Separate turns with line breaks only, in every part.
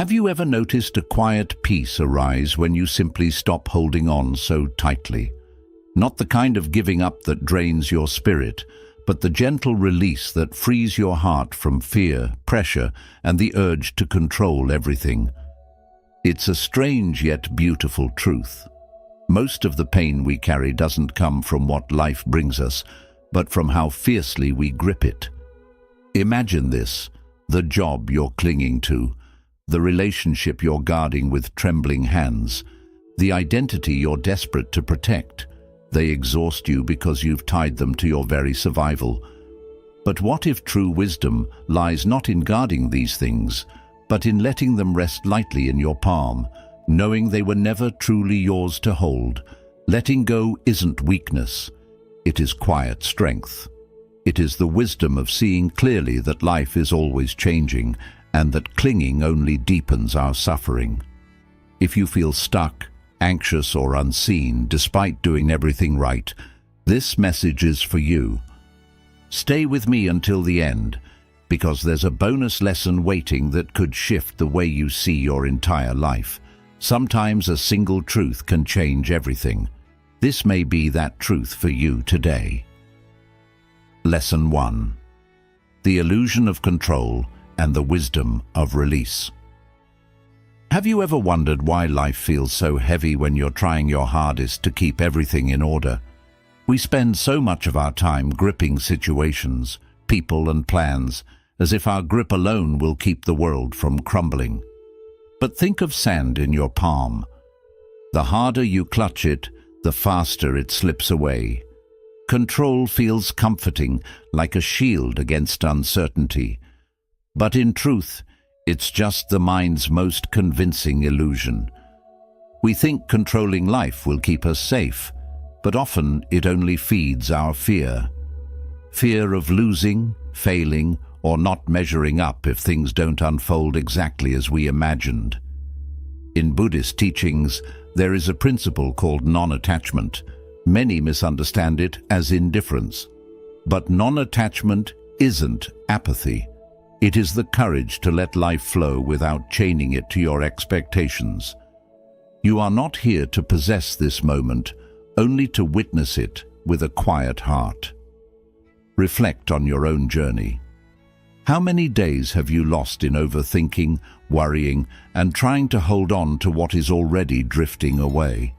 Have you ever noticed a quiet peace arise when you simply stop holding on so tightly? Not the kind of giving up that drains your spirit, but the gentle release that frees your heart from fear, pressure, and the urge to control everything. It's a strange yet beautiful truth. Most of the pain we carry doesn't come from what life brings us, but from how fiercely we grip it. Imagine this: the job you're clinging to, the relationship you're guarding with trembling hands, the identity you're desperate to protect. They exhaust you because you've tied them to your very survival. But what if true wisdom lies not in guarding these things, but in letting them rest lightly in your palm, knowing they were never truly yours to hold? Letting go isn't weakness. It is quiet strength. It is the wisdom of seeing clearly that life is always changing, and that clinging only deepens our suffering. If you feel stuck, anxious, or unseen, despite doing everything right, this message is for you. Stay with me until the end, because there's a bonus lesson waiting that could shift the way you see your entire life. Sometimes a single truth can change everything. This may be that truth for you today. Lesson 1. The illusion of control and the wisdom of release. Have you ever wondered why life feels so heavy when you're trying your hardest to keep everything in order? We spend so much of our time gripping situations, people, and plans, as if our grip alone will keep the world from crumbling. But think of sand in your palm. The harder you clutch it, the faster it slips away. Control feels comforting, like a shield against uncertainty. But in truth, it's just the mind's most convincing illusion. We think controlling life will keep us safe, but often it only feeds our fear. Fear of losing, failing, or not measuring up if things don't unfold exactly as we imagined. In Buddhist teachings, there is a principle called non-attachment. Many misunderstand it as indifference. But non-attachment isn't apathy. It is the courage to let life flow without chaining it to your expectations. You are not here to possess this moment, only to witness it with a quiet heart. Reflect on your own journey. How many days have you lost in overthinking, worrying, and trying to hold on to what is already drifting away?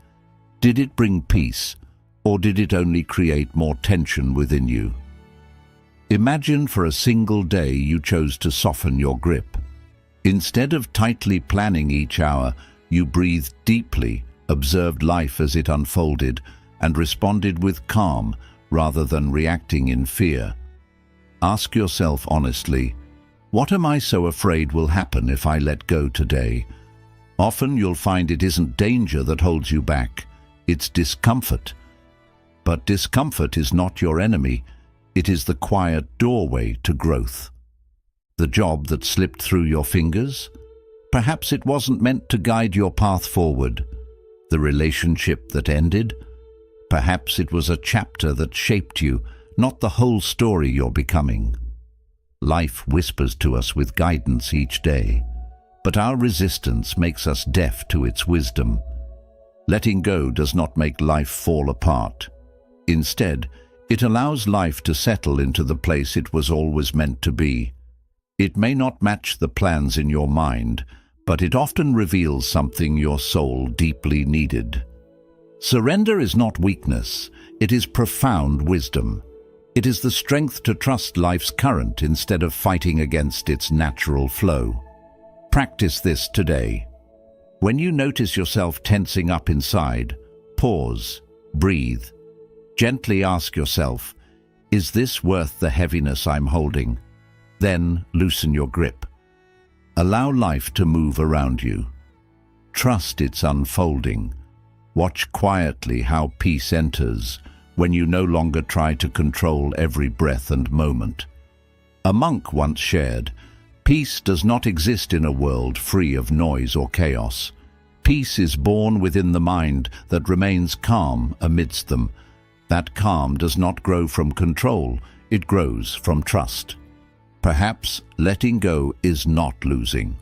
Did it bring peace, or did it only create more tension within you? Imagine for a single day you chose to soften your grip. Instead of tightly planning each hour, you breathed deeply, observed life as it unfolded, and responded with calm rather than reacting in fear. Ask yourself honestly, what am I so afraid will happen if I let go today? Often you'll find it isn't danger that holds you back, it's discomfort. But discomfort is not your enemy. It is the quiet doorway to growth. The job that slipped through your fingers? Perhaps it wasn't meant to guide your path forward. The relationship that ended? Perhaps it was a chapter that shaped you, not the whole story you're becoming. Life whispers to us with guidance each day, but our resistance makes us deaf to its wisdom. Letting go does not make life fall apart. Instead, it allows life to settle into the place it was always meant to be. It may not match the plans in your mind, but it often reveals something your soul deeply needed. Surrender is not weakness, it is profound wisdom. It is the strength to trust life's current instead of fighting against its natural flow. Practice this today. When you notice yourself tensing up inside, pause, breathe. Gently ask yourself, is this worth the heaviness I'm holding? Then loosen your grip. Allow life to move around you. Trust its unfolding. Watch quietly how peace enters when you no longer try to control every breath and moment. A monk once shared, peace does not exist in a world free of noise or chaos. Peace is born within the mind that remains calm amidst them. That calm does not grow from control, it grows from trust. Perhaps letting go is not losing.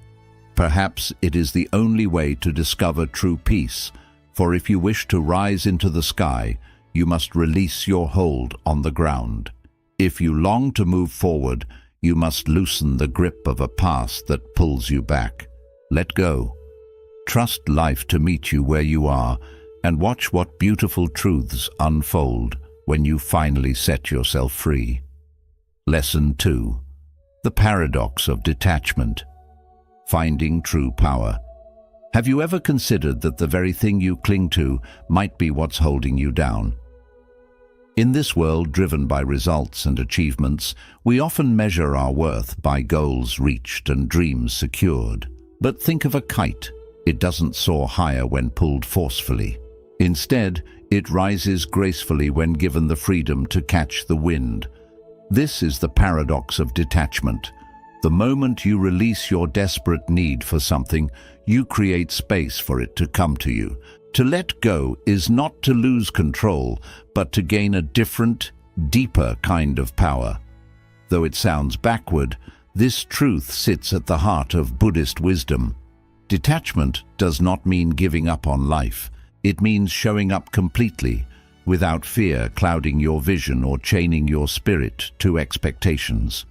Perhaps it is the only way to discover true peace, for if you wish to rise into the sky, you must release your hold on the ground. If you long to move forward, you must loosen the grip of a past that pulls you back. Let go. Trust life to meet you where you are, and watch what beautiful truths unfold when you finally set yourself free. Lesson 2. The paradox of detachment. Finding true power. Have you ever considered that the very thing you cling to might be what's holding you down? In this world driven by results and achievements, we often measure our worth by goals reached and dreams secured. But think of a kite. It doesn't soar higher when pulled forcefully. Instead, it rises gracefully when given the freedom to catch the wind. This is the paradox of detachment. The moment you release your desperate need for something, you create space for it to come to you. To let go is not to lose control, but to gain a different, deeper kind of power. Though it sounds backward, this truth sits at the heart of Buddhist wisdom. Detachment does not mean giving up on life. It means showing up completely, without fear clouding your vision or chaining your spirit to expectations.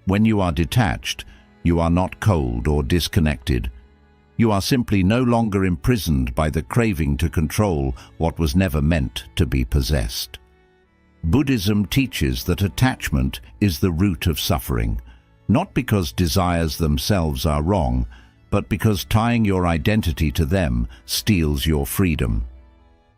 When you are detached, you are not cold or disconnected. You are simply no longer imprisoned by the craving to control what was never meant to be possessed. Buddhism teaches that attachment is the root of suffering, not because desires themselves are wrong, but because tying your identity to them steals your freedom.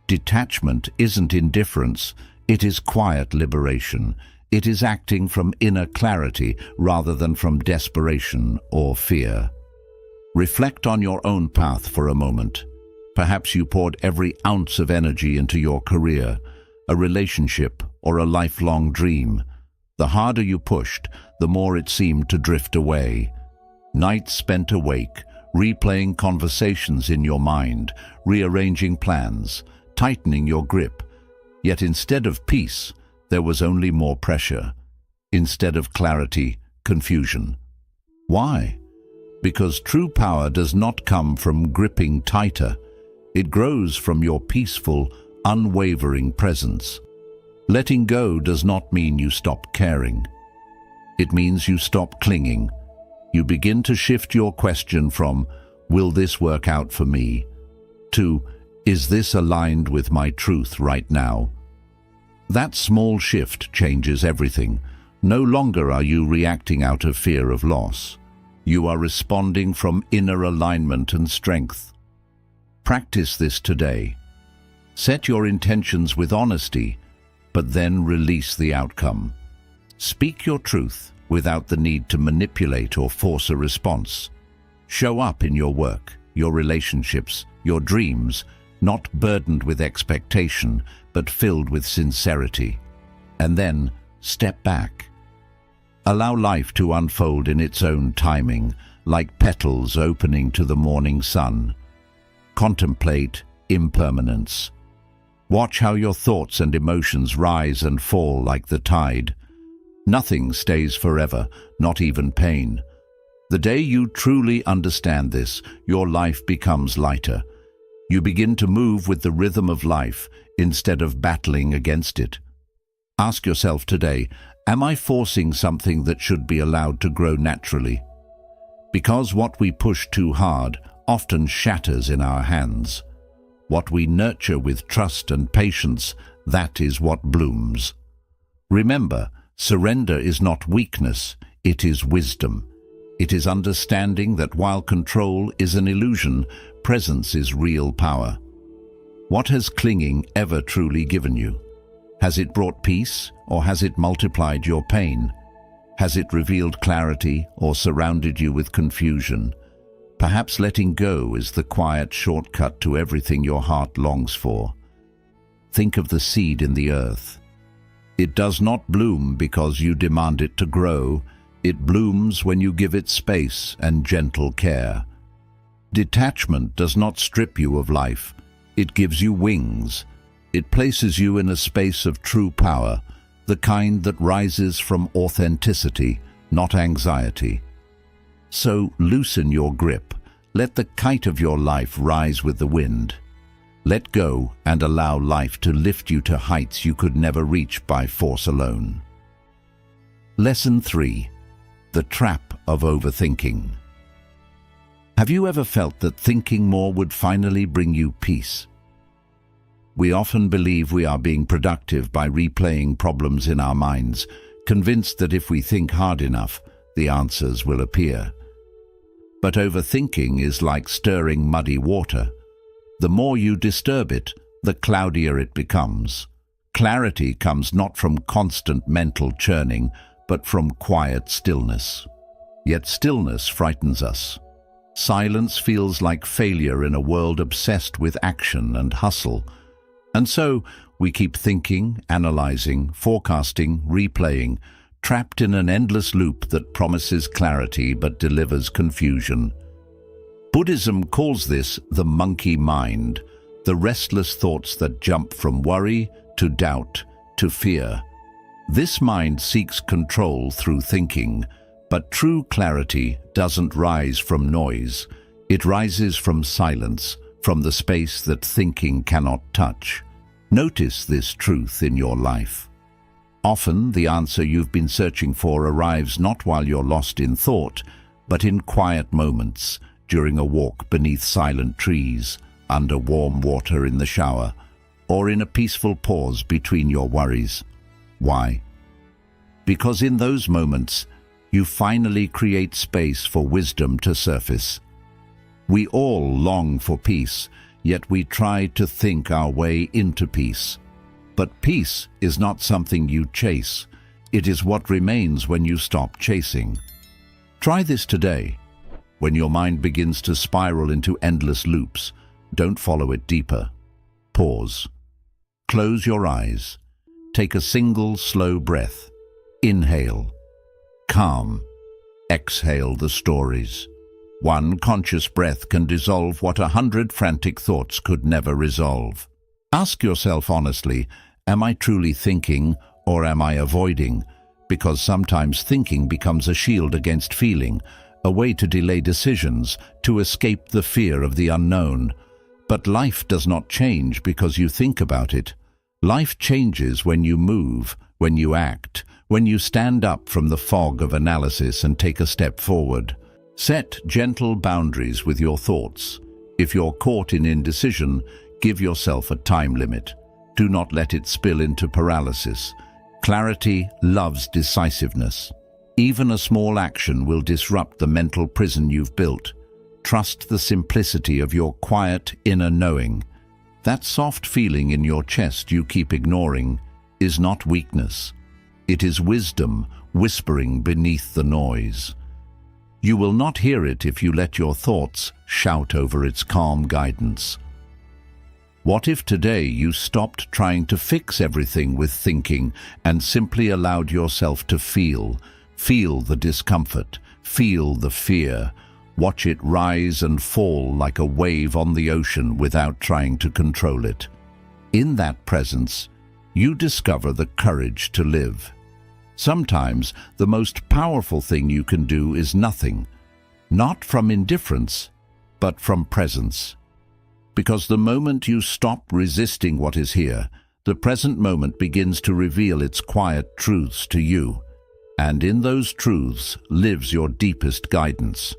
Detachment isn't indifference, it is quiet liberation. It is acting from inner clarity rather than from desperation or fear. Reflect on your own path for a moment. Perhaps you poured every ounce of energy into your career, a relationship, or a lifelong dream. The harder you pushed, the more it seemed to drift away. Nights spent awake, replaying conversations in your mind, rearranging plans, tightening your grip. Yet instead of peace, there was only more pressure. Instead of clarity, confusion. Why? Because true power does not come from gripping tighter. It grows from your peaceful, unwavering presence. Letting go does not mean you stop caring. It means you stop clinging. You begin to shift your question from, "Will this work out for me?" to, "Is this aligned with my truth right now?" That small shift changes everything. No longer are you reacting out of fear of loss. You are responding from inner alignment and strength. Practice this today. Set your intentions with honesty, but then release the outcome. Speak your truth without the need to manipulate or force a response. Show up in your work, your relationships, your dreams, not burdened with expectation, but filled with sincerity. And then step back. Allow life to unfold in its own timing, like petals opening to the morning sun. Contemplate impermanence. Watch how your thoughts and emotions rise and fall like the tide. Nothing stays forever, not even pain. The day you truly understand this, your life becomes lighter. You begin to move with the rhythm of life instead of battling against it. Ask yourself today, am I forcing something that should be allowed to grow naturally? Because what we push too hard often shatters in our hands. What we nurture with trust and patience, that is what blooms. Remember, surrender is not weakness, it is wisdom. It is understanding that while control is an illusion, presence is real power. What has clinging ever truly given you? Has it brought peace, or has it multiplied your pain? Has it revealed clarity, or surrounded you with confusion? Perhaps letting go is the quiet shortcut to everything your heart longs for. Think of the seed in the earth. It does not bloom because you demand it to grow. It blooms when you give it space and gentle care. Detachment does not strip you of life. It gives you wings. It places you in a space of true power, the kind that rises from authenticity, not anxiety. So loosen your grip. Let the kite of your life rise with the wind. Let go and allow life to lift you to heights you could never reach by force alone. Lesson 3. The trap of overthinking. Have you ever felt that thinking more would finally bring you peace? We often believe we are being productive by replaying problems in our minds, convinced that if we think hard enough, the answers will appear. But overthinking is like stirring muddy water. The more you disturb it, the cloudier it becomes. Clarity comes not from constant mental churning, but from quiet stillness. Yet stillness frightens us. Silence feels like failure in a world obsessed with action and hustle. And so we keep thinking, analyzing, forecasting, replaying, trapped in an endless loop that promises clarity but delivers confusion. Buddhism calls this the monkey mind, the restless thoughts that jump from worry to doubt to fear. This mind seeks control through thinking, but true clarity doesn't rise from noise. It rises from silence, from the space that thinking cannot touch. Notice this truth in your life. Often the answer you've been searching for arrives not while you're lost in thought, but in quiet moments, during a walk beneath silent trees, under warm water in the shower, or in a peaceful pause between your worries. Why? Because in those moments, you finally create space for wisdom to surface. We all long for peace, yet we try to think our way into peace. But peace is not something you chase. It is what remains when you stop chasing. Try this today. When your mind begins to spiral into endless loops, don't follow it deeper. Pause. Close your eyes. Take a single slow breath. Inhale. Calm. Exhale the stories. One conscious breath can dissolve what 100 frantic thoughts could never resolve. Ask yourself honestly, am I truly thinking or am I avoiding? Because sometimes thinking becomes a shield against feeling, a way to delay decisions, to escape the fear of the unknown. But life does not change because you think about it. Life changes when you move, when you act, when you stand up from the fog of analysis and take a step forward. Set gentle boundaries with your thoughts. If you're caught in indecision, give yourself a time limit. Do not let it spill into paralysis. Clarity loves decisiveness. Even a small action will disrupt the mental prison you've built. Trust the simplicity of your quiet inner knowing. That soft feeling in your chest you keep ignoring is not weakness. It is wisdom whispering beneath the noise. You will not hear it if you let your thoughts shout over its calm guidance. What if today you stopped trying to fix everything with thinking and simply allowed yourself to feel the discomfort, feel the fear, watch it rise and fall like a wave on the ocean without trying to control it? In that presence, you discover the courage to live. Sometimes the most powerful thing you can do is nothing, not from indifference, but from presence. Because the moment you stop resisting what is here, the present moment begins to reveal its quiet truths to you. And in those truths lives your deepest guidance.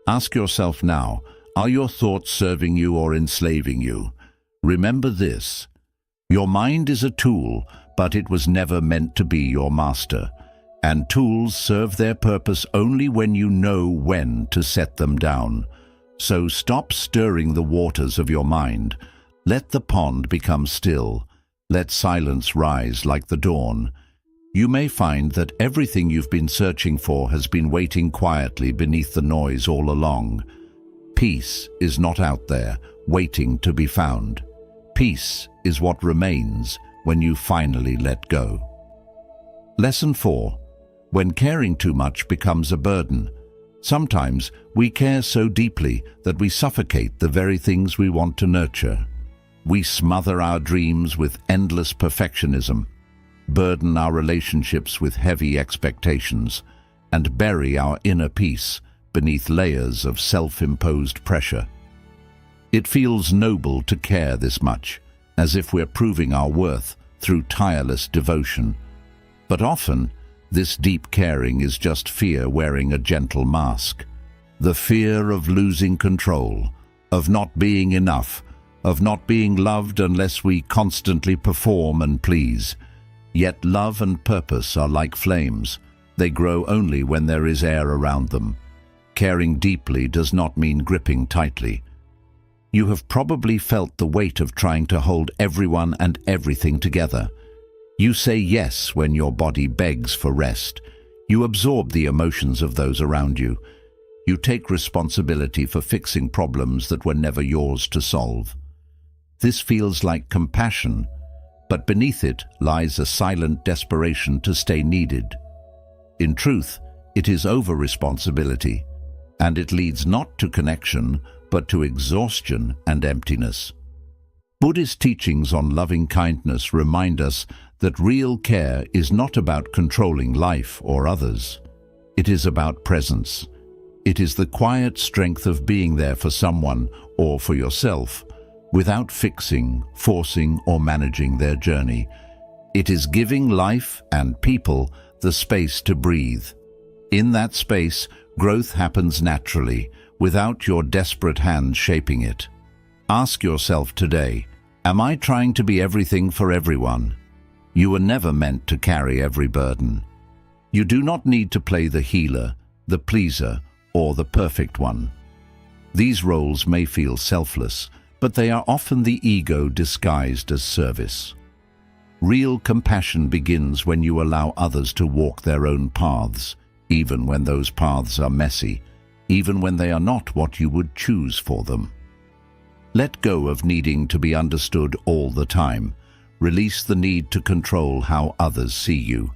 Ask yourself now, are your thoughts serving you or enslaving you? Remember this: your mind is a tool, but it was never meant to be your master. And tools serve their purpose only when you know when to set them down. So stop stirring the waters of your mind. Let the pond become still. Let silence rise like the dawn. You may find that everything you've been searching for has been waiting quietly beneath the noise all along. Peace is not out there, waiting to be found. Peace is what remains when you finally let go. Lesson 4. When caring too much becomes a burden. Sometimes we care so deeply that we suffocate the very things we want to nurture. We smother our dreams with endless perfectionism, burden our relationships with heavy expectations, and bury our inner peace beneath layers of self-imposed pressure. It feels noble to care this much, as if we're proving our worth through tireless devotion. But often, this deep caring is just fear wearing a gentle mask. The fear of losing control, of not being enough, of not being loved unless we constantly perform and please. Yet love and purpose are like flames. They grow only when there is air around them. Caring deeply does not mean gripping tightly. You have probably felt the weight of trying to hold everyone and everything together. You say yes when your body begs for rest. You absorb the emotions of those around you. You take responsibility for fixing problems that were never yours to solve. This feels like compassion, but beneath it lies a silent desperation to stay needed. In truth, it is over-responsibility, and it leads not to connection, but to exhaustion and emptiness. Buddhist teachings on loving kindness remind us that real care is not about controlling life or others. It is about presence. It is the quiet strength of being there for someone or for yourself, without fixing, forcing, or managing their journey. It is giving life and people the space to breathe. In that space, growth happens naturally, without your desperate hands shaping it. Ask yourself today, am I trying to be everything for everyone? You were never meant to carry every burden. You do not need to play the healer, the pleaser, or the perfect one. These roles may feel selfless, but they are often the ego disguised as service. Real compassion begins when you allow others to walk their own paths, even when those paths are messy, even when they are not what you would choose for them. Let go of needing to be understood all the time. Release the need to control how others see you.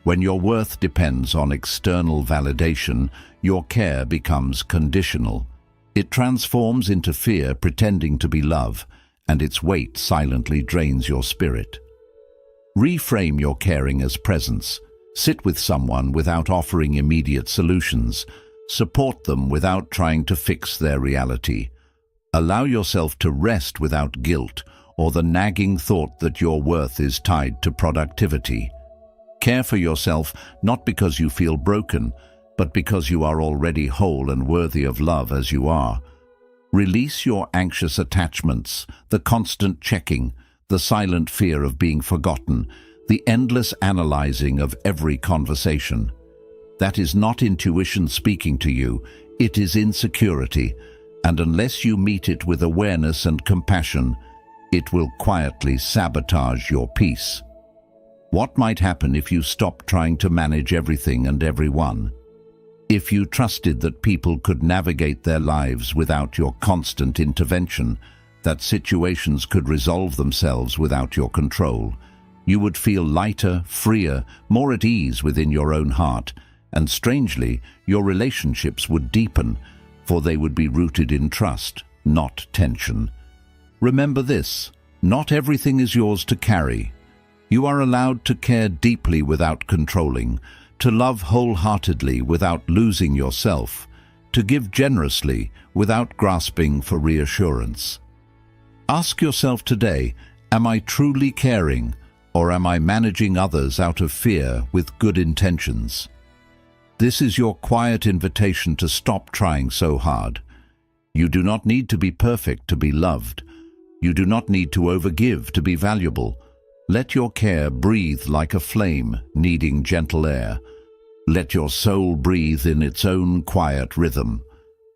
When your worth depends on external validation, your care becomes conditional. It transforms into fear pretending to be love, and its weight silently drains your spirit. Reframe your caring as presence. Sit with someone without offering immediate solutions. Support them without trying to fix their reality. Allow yourself to rest without guilt or the nagging thought that your worth is tied to productivity. Care for yourself not because you feel broken, but because you are already whole and worthy of love as you are. Release your anxious attachments, the constant checking, the silent fear of being forgotten, the endless analyzing of every conversation. That is not intuition speaking to you, it is insecurity, and unless you meet it with awareness and compassion, it will quietly sabotage your peace. What might happen if you stopped trying to manage everything and everyone? If you trusted that people could navigate their lives without your constant intervention, that situations could resolve themselves without your control, you would feel lighter, freer, more at ease within your own heart, and strangely, your relationships would deepen, for they would be rooted in trust, not tension. Remember this, not everything is yours to carry. You are allowed to care deeply without controlling, to love wholeheartedly without losing yourself, to give generously without grasping for reassurance. Ask yourself today, am I truly caring, or am I managing others out of fear with good intentions? This is your quiet invitation to stop trying so hard. You do not need to be perfect to be loved. You do not need to overgive to be valuable. Let your care breathe like a flame needing gentle air. Let your soul breathe in its own quiet rhythm.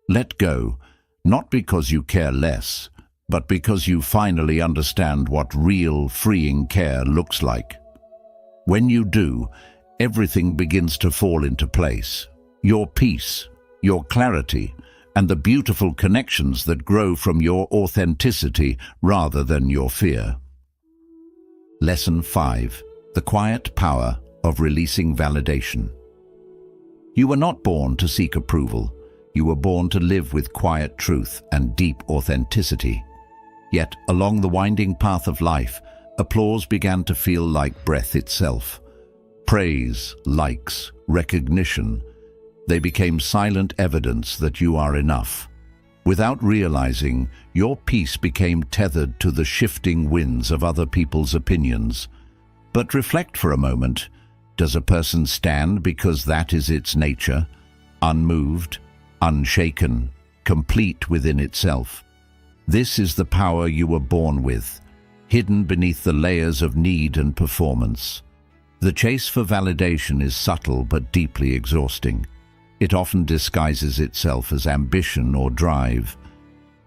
Let go, not because you care less, but because you finally understand what real, freeing care looks like. When you do, everything begins to fall into place. Your peace, your clarity, and the beautiful connections that grow from your authenticity rather than your fear. Lesson 5. The quiet power of releasing validation. You were not born to seek approval. You were born to live with quiet truth and deep authenticity. Yet, along the winding path of life, applause began to feel like breath itself. Praise, likes, recognition. They became silent evidence that you are enough. Without realizing, your peace became tethered to the shifting winds of other people's opinions. But reflect for a moment. Does a person stand because that is its nature? Unmoved, unshaken, complete within itself. This is the power you were born with, hidden beneath the layers of need and performance. The chase for validation is subtle but deeply exhausting. It often disguises itself as ambition or drive.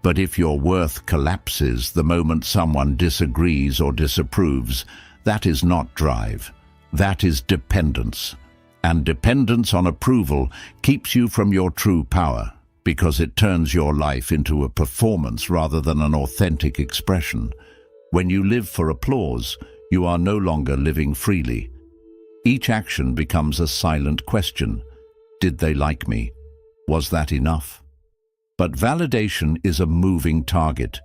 But if your worth collapses the moment someone disagrees or disapproves, that is not drive. That is dependence. And dependence on approval keeps you from your true power, because it turns your life into a performance rather than an authentic expression. When you live for applause, you are no longer living freely. Each action becomes a silent question. Did they like me? Was that enough? But validation is a moving target.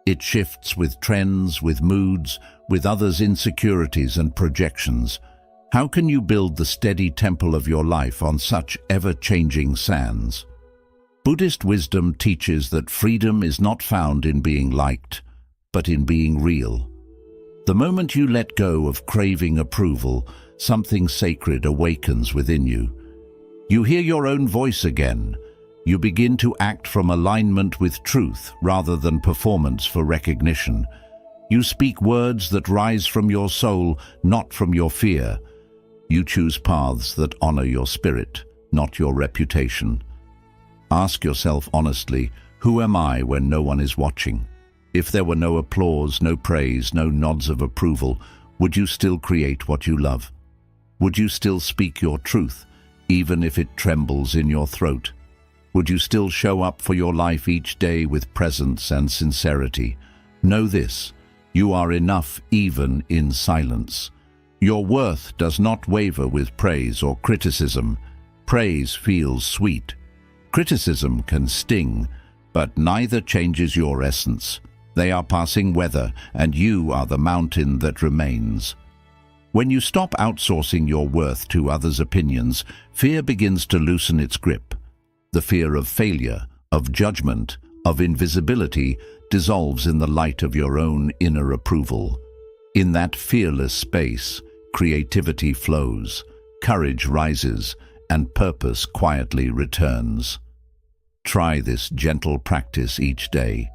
It shifts with trends, with moods, with others' insecurities and projections. How can you build the steady temple of your life on such ever-changing sands? Buddhist wisdom teaches that freedom is not found in being liked, but in being real. The moment you let go of craving approval, something sacred awakens within you. You hear your own voice again. You begin to act from alignment with truth rather than performance for recognition. You speak words that rise from your soul, not from your fear. You choose paths that honor your spirit, not your reputation. Ask yourself honestly, who am I when no one is watching? If there were no applause, no praise, no nods of approval, would you still create what you love? Would you still speak your truth, even if it trembles in your throat? Would you still show up for your life each day with presence and sincerity? Know this, you are enough even in silence. Your worth does not waver with praise or criticism. Praise feels sweet. Criticism can sting, but neither changes your essence. They are passing weather, and you are the mountain that remains. When you stop outsourcing your worth to others' opinions, fear begins to loosen its grip. The fear of failure, of judgment, of invisibility dissolves in the light of your own inner approval. In that fearless space, creativity flows, courage rises, and purpose quietly returns. Try this gentle practice each day.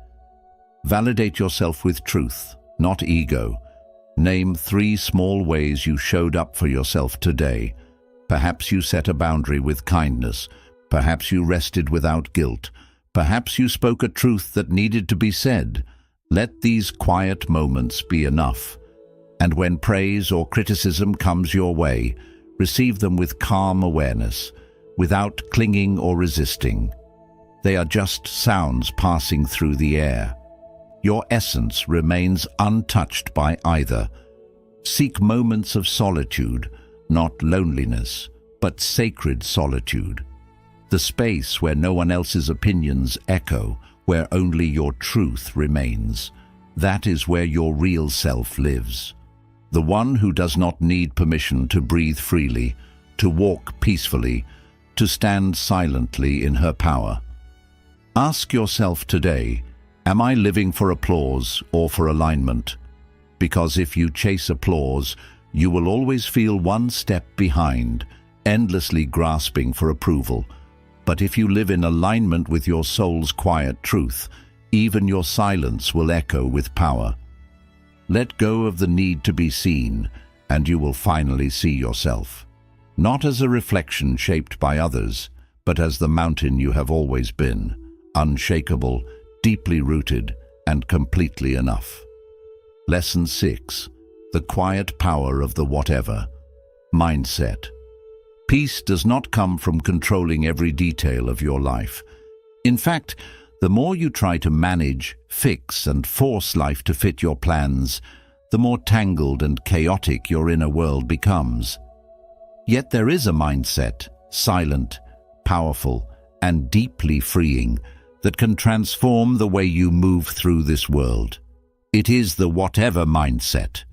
Validate yourself with truth, not ego. Name 3 small ways you showed up for yourself today. Perhaps you set a boundary with kindness. Perhaps you rested without guilt. Perhaps you spoke a truth that needed to be said. Let these quiet moments be enough. And when praise or criticism comes your way, receive them with calm awareness, without clinging or resisting. They are just sounds passing through the air. Your essence remains untouched by either. Seek moments of solitude, not loneliness, but sacred solitude. The space where no one else's opinions echo, where only your truth remains. That is where your real self lives. The one who does not need permission to breathe freely, to walk peacefully, to stand silently in her power. Ask yourself today, am I living for applause or for alignment? Because if you chase applause, you will always feel one step behind, endlessly grasping for approval. But if you live in alignment with your soul's quiet truth, even your silence will echo with power. Let go of the need to be seen, and you will finally see yourself. Not as a reflection shaped by others, but as the mountain you have always been, unshakable, deeply rooted, and completely enough. Lesson 6. The quiet power of the whatever. Mindset. Peace does not come from controlling every detail of your life. In fact, the more you try to manage, fix, and force life to fit your plans, the more tangled and chaotic your inner world becomes. Yet there is a mindset, silent, powerful, and deeply freeing, that can transform the way you move through this world. It is the whatever mindset,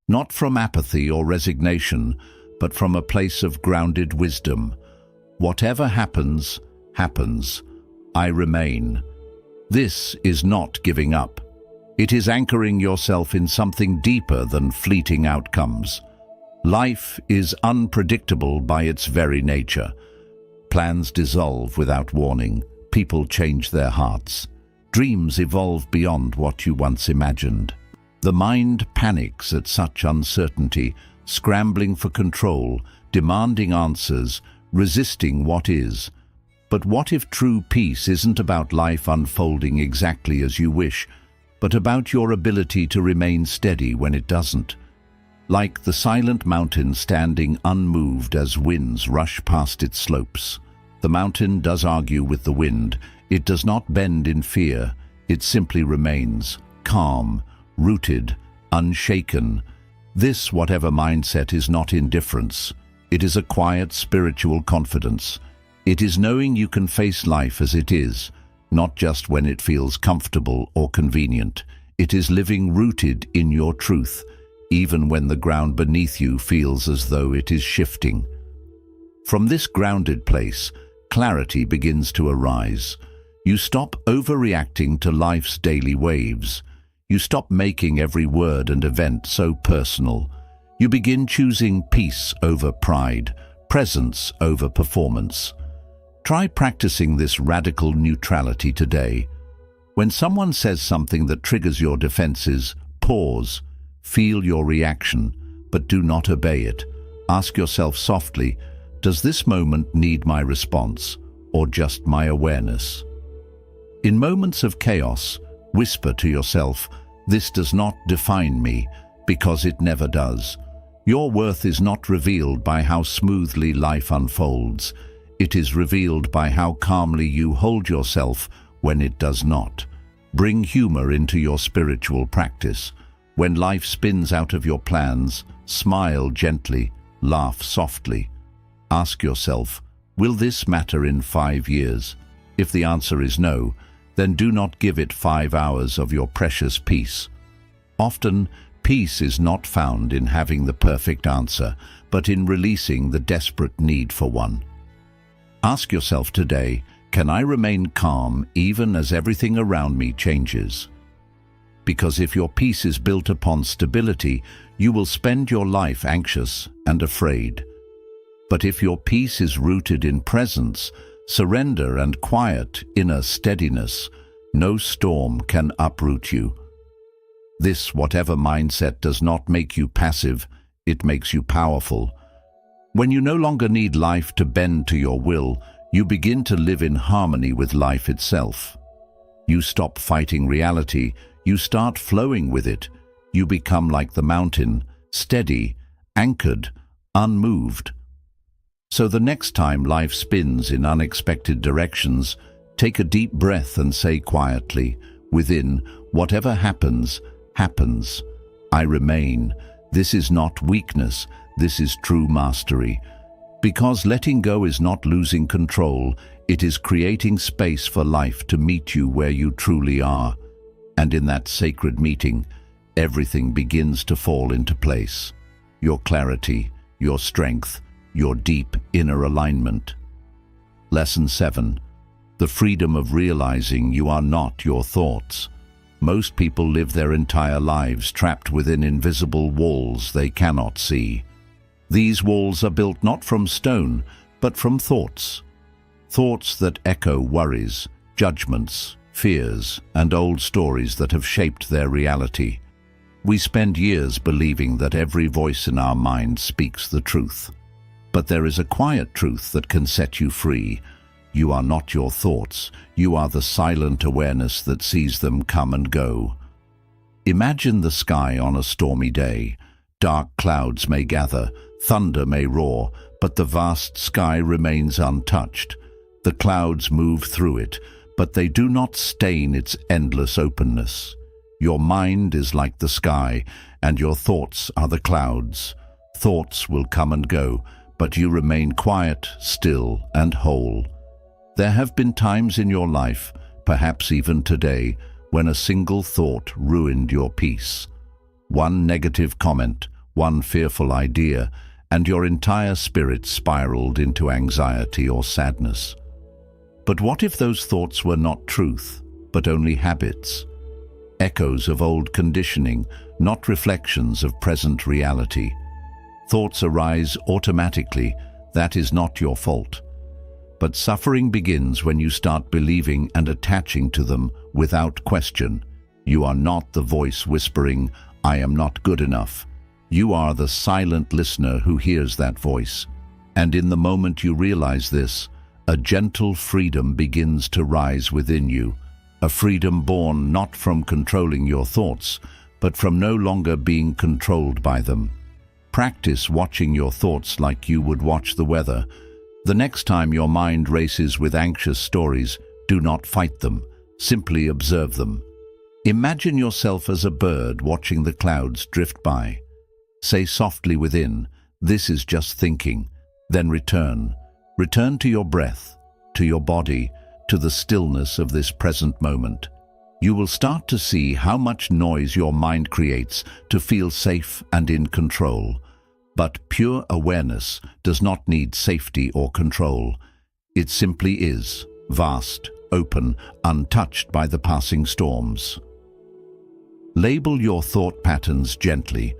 not from apathy or resignation, but from a place of grounded wisdom. Whatever happens, happens. I remain. This is not giving up. It is anchoring yourself in something deeper than fleeting outcomes. Life is unpredictable by its very nature. Plans dissolve without warning. People change their hearts. Dreams evolve beyond what you once imagined. The mind panics at such uncertainty, scrambling for control, demanding answers, resisting what is. But what if true peace isn't about life unfolding exactly as you wish, but about your ability to remain steady when it doesn't? Like the silent mountain standing unmoved as winds rush past its slopes. The mountain does argue with the wind. It does not bend in fear. It simply remains, calm, rooted, unshaken. This, whatever mindset, is not indifference. It is a quiet spiritual confidence. It is knowing you can face life as it is, not just when it feels comfortable or convenient. It is living rooted in your truth, even when the ground beneath you feels as though it is shifting. From this grounded place, clarity begins to arise. You stop overreacting to life's daily waves. You stop making every word and event so personal. You begin choosing peace over pride, presence over performance. Try practicing this radical neutrality today. When someone says something that triggers your defenses, pause, feel your reaction, but do not obey it. Ask yourself softly, does this moment need my response, or just my awareness? In moments of chaos, whisper to yourself, this does not define me, because it never does. Your worth is not revealed by how smoothly life unfolds. It is revealed by how calmly you hold yourself when it does not. Bring humor into your spiritual practice. When life spins out of your plans, smile gently, laugh softly. Ask yourself, will this matter in 5 years? If the answer is no, then do not give it 5 hours of your precious peace. Often, peace is not found in having the perfect answer, but in releasing the desperate need for one. Ask yourself today, can I remain calm even as everything around me changes? Because if your peace is built upon stability, you will spend your life anxious and afraid. But if your peace is rooted in presence, surrender and quiet inner steadiness, no storm can uproot you. This, whatever mindset, does not make you passive, it makes you powerful. When you no longer need life to bend to your will, you begin to live in harmony with life itself. You stop fighting reality, you start flowing with it. You become like the mountain, steady, anchored, unmoved. So the next time life spins in unexpected directions, take a deep breath and say quietly, within, whatever happens, happens. I remain. This is not weakness, this is true mastery. Because letting go is not losing control, it is creating space for life to meet you where you truly are. And in that sacred meeting, everything begins to fall into place. Your clarity, your strength, your deep inner alignment. Lesson 7. The freedom of realizing you are not your thoughts. Most people live their entire lives trapped within invisible walls they cannot see. These walls are built not from stone, but from thoughts. Thoughts that echo worries, judgments, fears, and old stories that have shaped their reality. We spend years believing that every voice in our mind speaks the truth. But there is a quiet truth that can set you free. You are not your thoughts. You are the silent awareness that sees them come and go. Imagine the sky on a stormy day. Dark clouds may gather, thunder may roar, but the vast sky remains untouched. The clouds move through it, but they do not stain its endless openness. Your mind is like the sky, and your thoughts are the clouds. Thoughts will come and go, but you remain quiet, still, and whole. There have been times in your life, perhaps even today, when a single thought ruined your peace. One negative comment, one fearful idea, and your entire spirit spiraled into anxiety or sadness. But what if those thoughts were not truth, but only habits? Echoes of old conditioning, not reflections of present reality. Thoughts arise automatically. That is not your fault. But suffering begins when you start believing and attaching to them without question. You are not the voice whispering, "I am not good enough." You are the silent listener who hears that voice. And in the moment you realize this, a gentle freedom begins to rise within you. A freedom born not from controlling your thoughts, but from no longer being controlled by them. Practice watching your thoughts like you would watch the weather. The next time your mind races with anxious stories, do not fight them. Simply observe them. Imagine yourself as a bird watching the clouds drift by. Say softly within, "This is just thinking." Then return. Return to your breath, to your body, to the stillness of this present moment. You will start to see how much noise your mind creates to feel safe and in control. But pure awareness does not need safety or control. It simply is, vast, open, untouched by the passing storms. Label your thought patterns gently.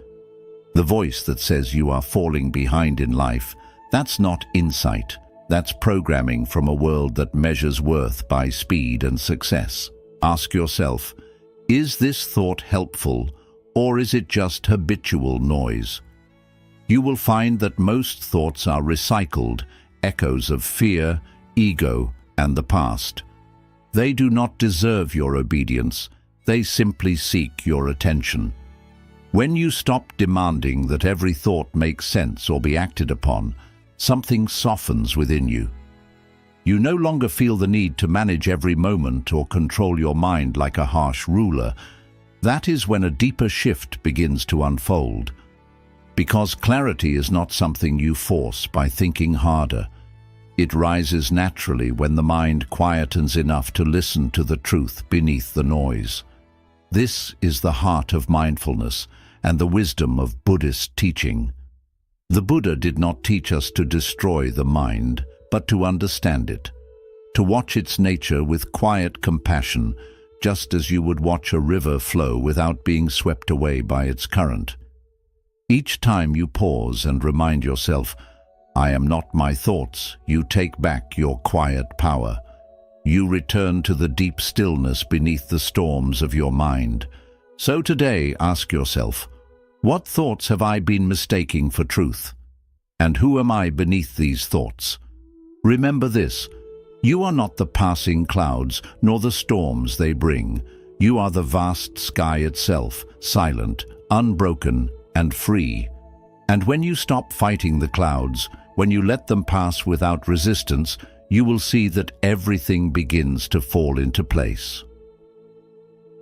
The voice that says you are falling behind in life, that's not insight. That's programming from a world that measures worth by speed and success. Ask yourself, is this thought helpful, or is it just habitual noise? You will find that most thoughts are recycled, echoes of fear, ego, and the past. They do not deserve your obedience. They simply seek your attention. When you stop demanding that every thought make sense or be acted upon, something softens within you. You no longer feel the need to manage every moment or control your mind like a harsh ruler. That is when a deeper shift begins to unfold. Because clarity is not something you force by thinking harder. It rises naturally when the mind quietens enough to listen to the truth beneath the noise. This is the heart of mindfulness and the wisdom of Buddhist teaching. The Buddha did not teach us to destroy the mind, but to understand it, to watch its nature with quiet compassion, just as you would watch a river flow without being swept away by its current. Each time you pause and remind yourself, "I am not my thoughts," you take back your quiet power. You return to the deep stillness beneath the storms of your mind. So today, ask yourself, what thoughts have I been mistaking for truth? And who am I beneath these thoughts? Remember this, you are not the passing clouds, nor the storms they bring. You are the vast sky itself, silent, unbroken, and free. And when you stop fighting the clouds, when you let them pass without resistance, you will see that everything begins to fall into place.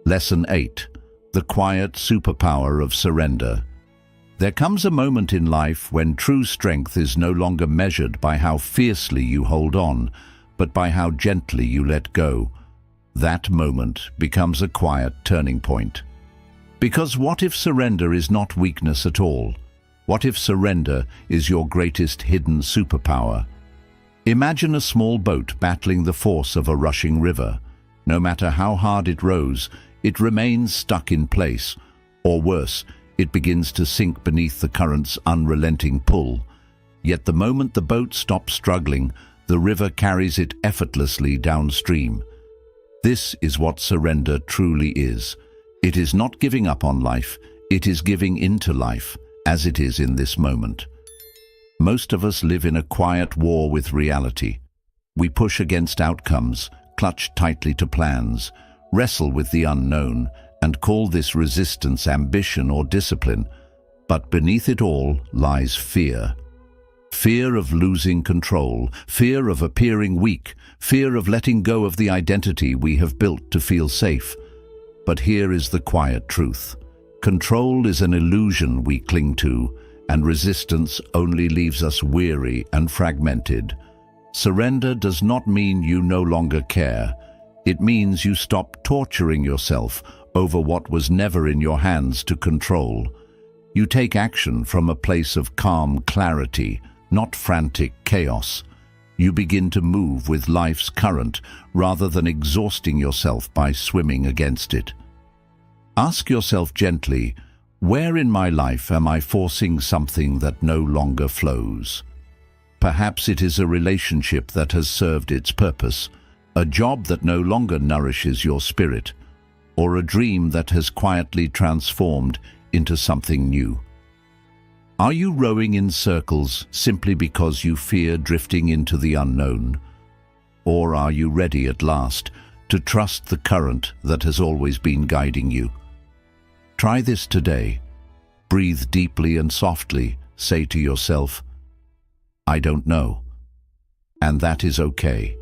Lesson 8. The quiet superpower of surrender. There comes a moment in life when true strength is no longer measured by how fiercely you hold on, but by how gently you let go. That moment becomes a quiet turning point. Because what if surrender is not weakness at all? What if surrender is your greatest hidden superpower? Imagine a small boat battling the force of a rushing river. No matter how hard it rows, it remains stuck in place, or worse, it begins to sink beneath the current's unrelenting pull. Yet the moment the boat stops struggling, the river carries it effortlessly downstream. This is what surrender truly is. It is not giving up on life, it is giving into life, as it is in this moment. Most of us live in a quiet war with reality. We push against outcomes, clutch tightly to plans, wrestle with the unknown, and call this resistance ambition or discipline. But beneath it all lies fear. Fear of losing control, fear of appearing weak, fear of letting go of the identity we have built to feel safe. But here is the quiet truth. Control is an illusion we cling to, and resistance only leaves us weary and fragmented. Surrender does not mean you no longer care. It means you stop torturing yourself over what was never in your hands to control. You take action from a place of calm clarity, not frantic chaos. You begin to move with life's current rather than exhausting yourself by swimming against it. Ask yourself gently, where in my life am I forcing something that no longer flows? Perhaps it is a relationship that has served its purpose, a job that no longer nourishes your spirit, or a dream that has quietly transformed into something new. Are you rowing in circles simply because you fear drifting into the unknown? Or are you ready at last to trust the current that has always been guiding you? Try this today. Breathe deeply and softly. Say to yourself, I don't know. And that is okay.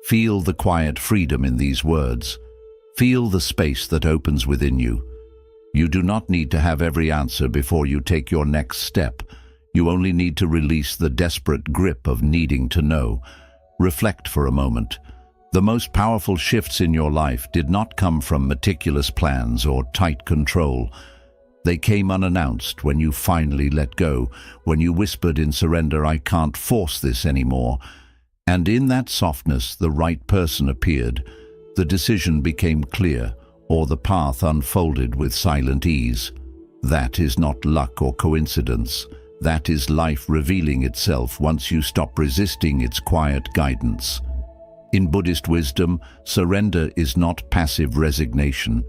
Feel the quiet freedom in these words. Feel the space that opens within you. You do not need to have every answer before you take your next step. You only need to release the desperate grip of needing to know. Reflect for a moment. The most powerful shifts in your life did not come from meticulous plans or tight control. They came unannounced when you finally let go, when you whispered in surrender, I can't force this anymore. And in that softness, the right person appeared. The decision became clear, or the path unfolded with silent ease. That is not luck or coincidence. That is life revealing itself once you stop resisting its quiet guidance. In Buddhist wisdom, surrender is not passive resignation.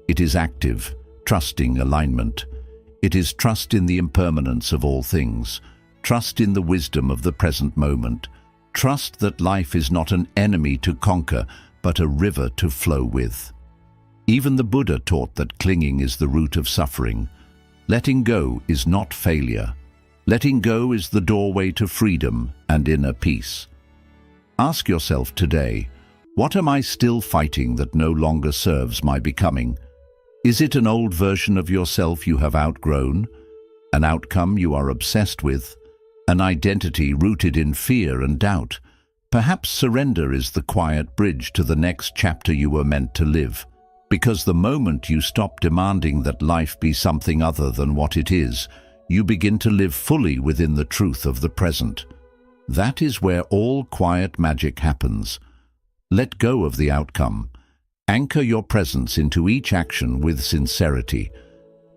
It is active, trusting alignment. It is trust in the impermanence of all things, trust in the wisdom of the present moment, trust that life is not an enemy to conquer, but a river to flow with. Even the Buddha taught that clinging is the root of suffering. Letting go is not failure. Letting go is the doorway to freedom and inner peace. Ask yourself today, what am I still fighting that no longer serves my becoming? Is it an old version of yourself you have outgrown? An outcome you are obsessed with? An identity rooted in fear and doubt? Perhaps surrender is the quiet bridge to the next chapter you were meant to live. Because the moment you stop demanding that life be something other than what it is, you begin to live fully within the truth of the present. That is where all quiet magic happens. Let go of the outcome. Anchor your presence into each action with sincerity.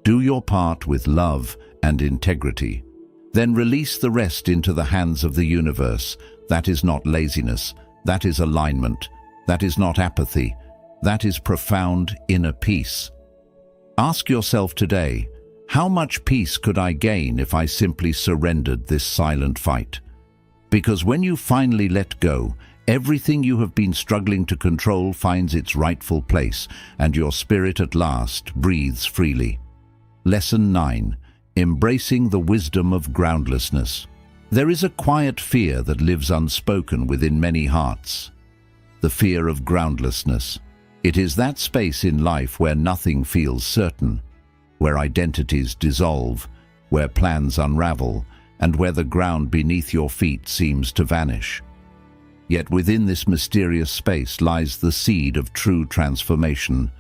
Do your part with love and integrity. Then release the rest into the hands of the universe. That is not laziness. That is alignment. That is not apathy. That is profound inner peace. Ask yourself today, how much peace could I gain if I simply surrendered this silent fight? Because when you finally let go, everything you have been struggling to control finds its rightful place, and your spirit at last breathes freely. Lesson 9. Embracing the wisdom of groundlessness. There is a quiet fear that lives unspoken within many hearts. The fear of groundlessness. It is that space in life where nothing feels certain, where identities dissolve, where plans unravel, and where the ground beneath your feet seems to vanish. Yet within this mysterious space lies the seed of true transformation.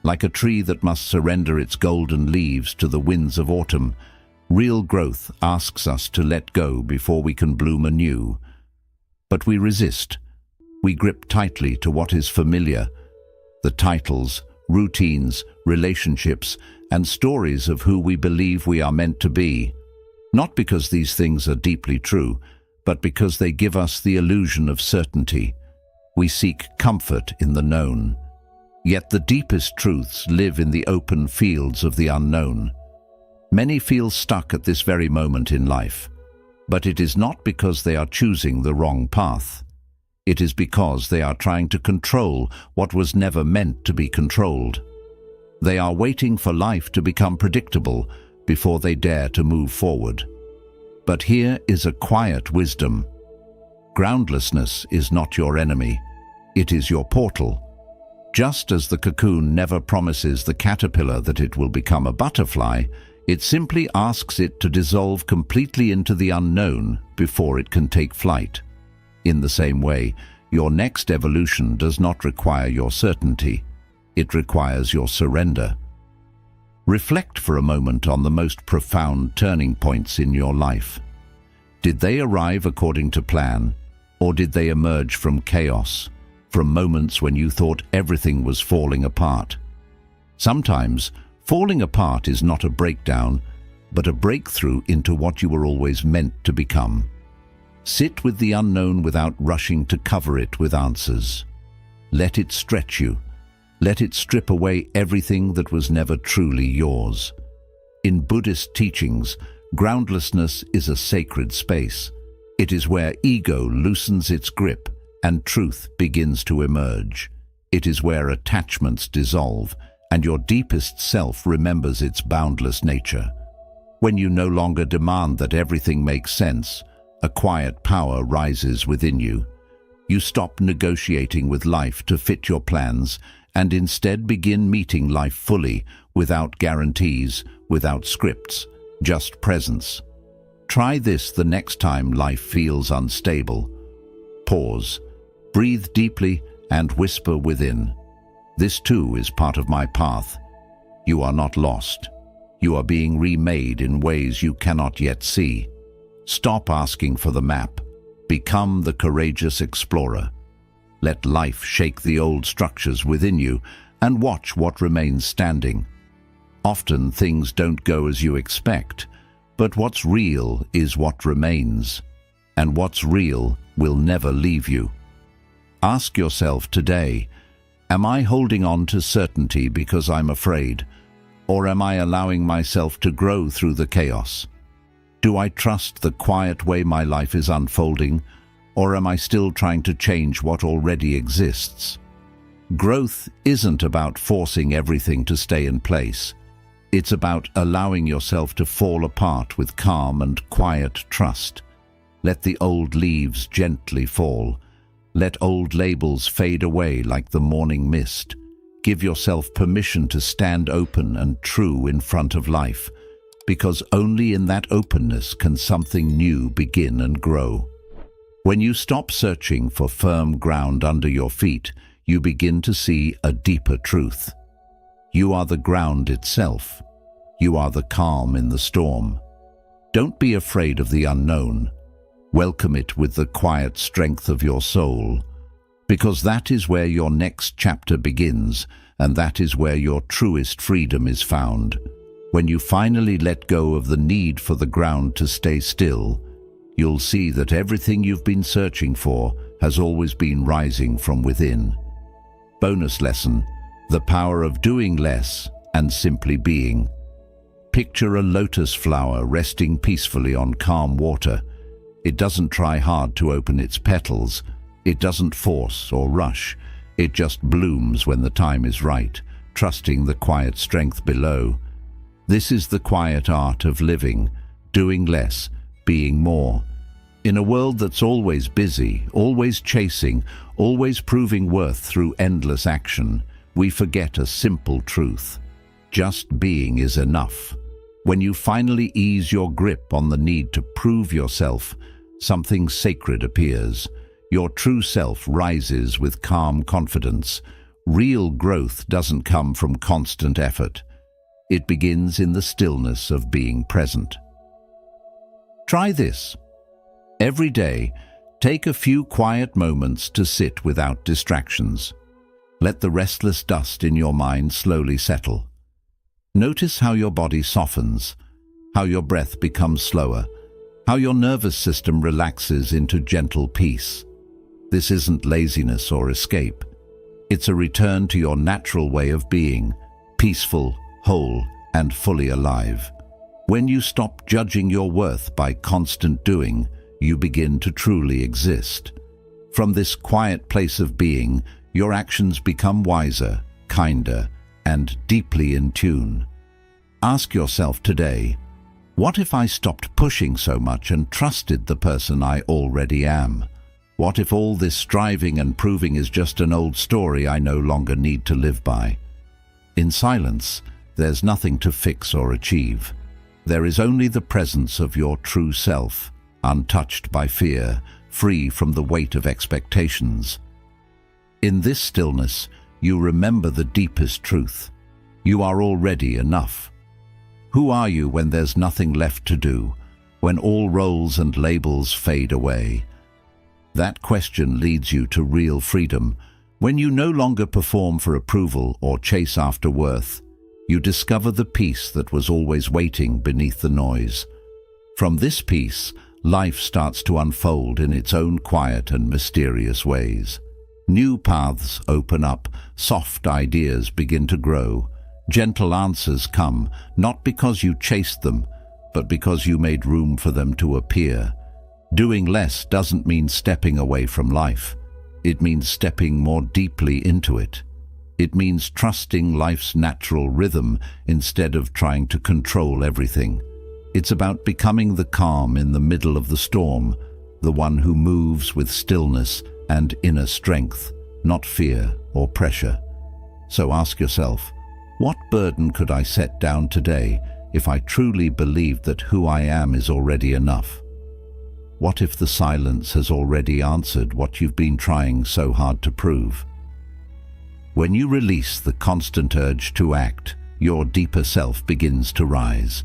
Like a tree that must surrender its golden leaves to the winds of autumn, real growth asks us to let go before we can bloom anew. But we resist. We grip tightly to what is familiar, the titles, routines, relationships, and stories of who we believe we are meant to be. Not because these things are deeply true, but because they give us the illusion of certainty. We seek comfort in the known. Yet the deepest truths live in the open fields of the unknown. Many feel stuck at this very moment in life, but it is not because they are choosing the wrong path. It is because they are trying to control what was never meant to be controlled. They are waiting for life to become predictable before they dare to move forward. But here is a quiet wisdom. Groundlessness is not your enemy. It is your portal. Just as the cocoon never promises the caterpillar that it will become a butterfly, it simply asks it to dissolve completely into the unknown before it can take flight. In the same way, your next evolution does not require your certainty. It requires your surrender. Reflect for a moment on the most profound turning points in your life. Did they arrive according to plan, or did they emerge from chaos, from moments when you thought everything was falling apart? Sometimes, falling apart is not a breakdown, but a breakthrough into what you were always meant to become. Sit with the unknown without rushing to cover it with answers. Let it stretch you. Let it strip away everything that was never truly yours. In Buddhist teachings, groundlessness is a sacred space. It is where ego loosens its grip and truth begins to emerge. It is where attachments dissolve and your deepest self remembers its boundless nature. When you no longer demand that everything makes sense, a quiet power rises within you. You stop negotiating with life to fit your plans and instead begin meeting life fully, without guarantees, without scripts, just presence. Try this the next time life feels unstable. Pause, breathe deeply, and whisper within. This too is part of my path. You are not lost. You are being remade in ways you cannot yet see. Stop asking for the map. Become the courageous explorer. Let life shake the old structures within you and watch what remains standing. Often things don't go as you expect, but what's real is what remains, and what's real will never leave you. Ask yourself today, am I holding on to certainty because I'm afraid, or am I allowing myself to grow through the chaos? Do I trust the quiet way my life is unfolding, or am I still trying to change what already exists? Growth isn't about forcing everything to stay in place. It's about allowing yourself to fall apart with calm and quiet trust. Let the old leaves gently fall. Let old labels fade away like the morning mist. Give yourself permission to stand open and true in front of life, because only in that openness can something new begin and grow. When you stop searching for firm ground under your feet, you begin to see a deeper truth. You are the ground itself. You are the calm in the storm. Don't be afraid of the unknown. Welcome it with the quiet strength of your soul, because that is where your next chapter begins, and that is where your truest freedom is found. When you finally let go of the need for the ground to stay still, you'll see that everything you've been searching for has always been rising from within. Bonus lesson: the power of doing less and simply being. Picture a lotus flower resting peacefully on calm water. It doesn't try hard to open its petals. It doesn't force or rush. It just blooms when the time is right, trusting the quiet strength below. This is the quiet art of living, doing less, being more. In a world that's always busy, always chasing, always proving worth through endless action, we forget a simple truth. Just being is enough. When you finally ease your grip on the need to prove yourself, something sacred appears. Your true self rises with calm confidence. Real growth doesn't come from constant effort. It begins in the stillness of being present. Try this. Every day, take a few quiet moments to sit without distractions. Let the restless dust in your mind slowly settle. Notice how your body softens, how your breath becomes slower, how your nervous system relaxes into gentle peace. This isn't laziness or escape. It's a return to your natural way of being, peaceful, whole, and fully alive. When you stop judging your worth by constant doing, you begin to truly exist. From this quiet place of being, your actions become wiser, kinder, and deeply in tune. Ask yourself today, what if I stopped pushing so much and trusted the person I already am? What if all this striving and proving is just an old story I no longer need to live by? In silence, there's nothing to fix or achieve. There is only the presence of your true self, untouched by fear, free from the weight of expectations. In this stillness, you remember the deepest truth. You are already enough, Who are you when there's nothing left to do, when all roles and labels fade away? That question leads you to real freedom. When you no longer perform for approval or chase after worth, you discover the peace that was always waiting beneath the noise. From this peace, life starts to unfold in its own quiet and mysterious ways. New paths open up, soft ideas begin to grow, gentle answers come, not because you chased them, but because you made room for them to appear. Doing less doesn't mean stepping away from life. It means stepping more deeply into it. It means trusting life's natural rhythm instead of trying to control everything. It's about becoming the calm in the middle of the storm, the one who moves with stillness and inner strength, not fear or pressure. So ask yourself, what burden could I set down today if I truly believed that who I am is already enough? What if the silence has already answered what you've been trying so hard to prove? When you release the constant urge to act, your deeper self begins to rise.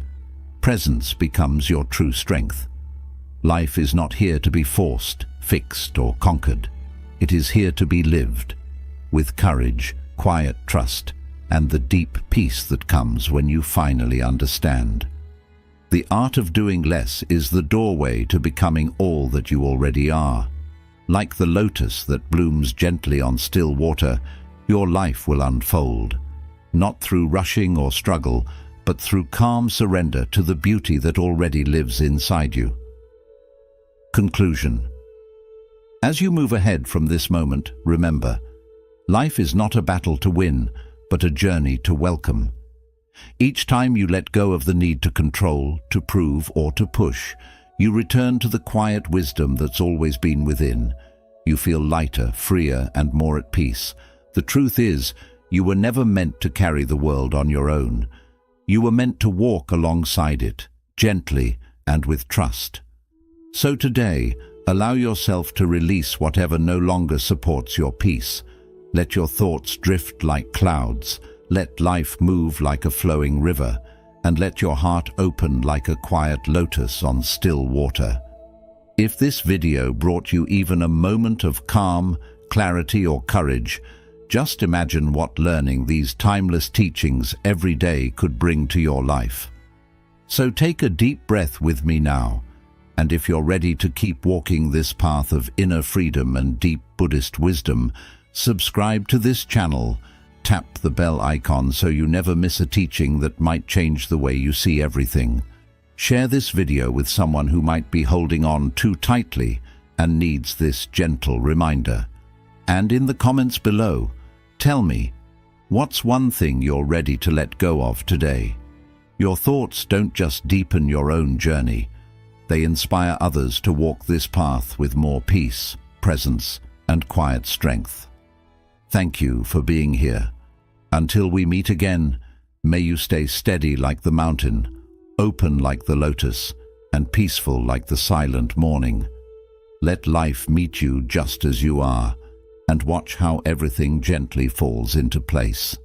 Presence becomes your true strength. Life is not here to be forced, fixed, or conquered. It is here to be lived, with courage, quiet trust, and the deep peace that comes when you finally understand. The art of doing less is the doorway to becoming all that you already are. Like the lotus that blooms gently on still water, your life will unfold, not through rushing or struggle, but through calm surrender to the beauty that already lives inside you. Conclusion. As you move ahead from this moment, remember, life is not a battle to win, but a journey to welcome. Each time you let go of the need to control, to prove, or to push, you return to the quiet wisdom that's always been within. You feel lighter, freer, and more at peace. The truth is, you were never meant to carry the world on your own. You were meant to walk alongside it, gently and with trust. So today, allow yourself to release whatever no longer supports your peace. Let your thoughts drift like clouds. Let life move like a flowing river, and let your heart open like a quiet lotus on still water. If this video brought you even a moment of calm, clarity, or courage, just imagine what learning these timeless teachings every day could bring to your life. So take a deep breath with me now, and if you're ready to keep walking this path of inner freedom and deep Buddhist wisdom, subscribe to this channel. Tap the bell icon so you never miss a teaching that might change the way you see everything. Share this video with someone who might be holding on too tightly and needs this gentle reminder. And in the comments below, tell me, what's one thing you're ready to let go of today? Your thoughts don't just deepen your own journey. They inspire others to walk this path with more peace, presence, and quiet strength. Thank you for being here. Until we meet again, may you stay steady like the mountain, open like the lotus, and peaceful like the silent morning. Let life meet you just as you are, and watch how everything gently falls into place.